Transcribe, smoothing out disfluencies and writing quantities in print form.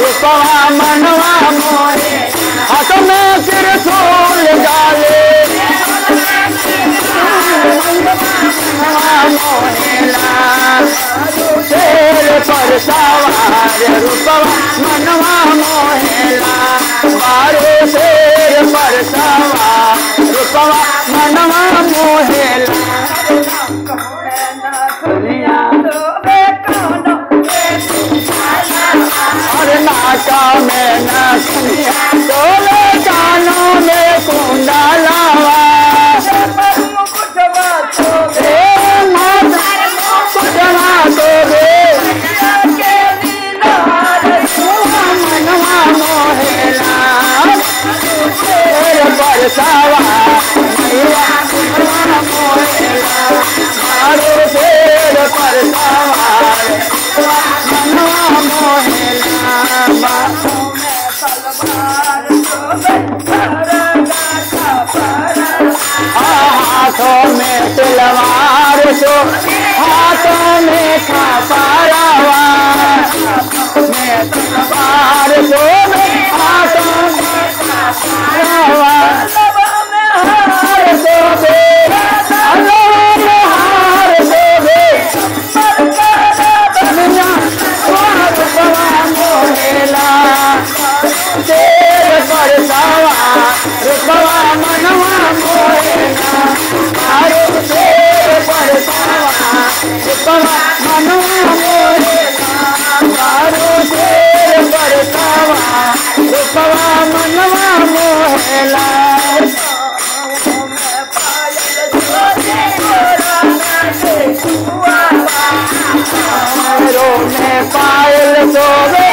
रूपवा मनवा मोहे हाथ में त्रिशूल डाले मोहेला शेर पर सवार रूपवा मनवा मोहेला बारो शेर पर सवार रूपवा मनवा मोहेला और नाका में नसनिया डोले कानों में कुंडलावा मनवा मोहेला बरसावा मैया मोहेला मारो शेर पर सवार मनवा मोहेला हाथों में तलवार सो हाथों में खपरावा में तलवार सो हाथों में खपरावा हार सो दे हार सो दे मोहेला शेर पर सवार रूपवा मनवा मोहेला मारो शेर पर सवार रूपवा मनवा मोहेला मारो शेर पर सवार रूपवा मनवा मोहेला में पायल सोवे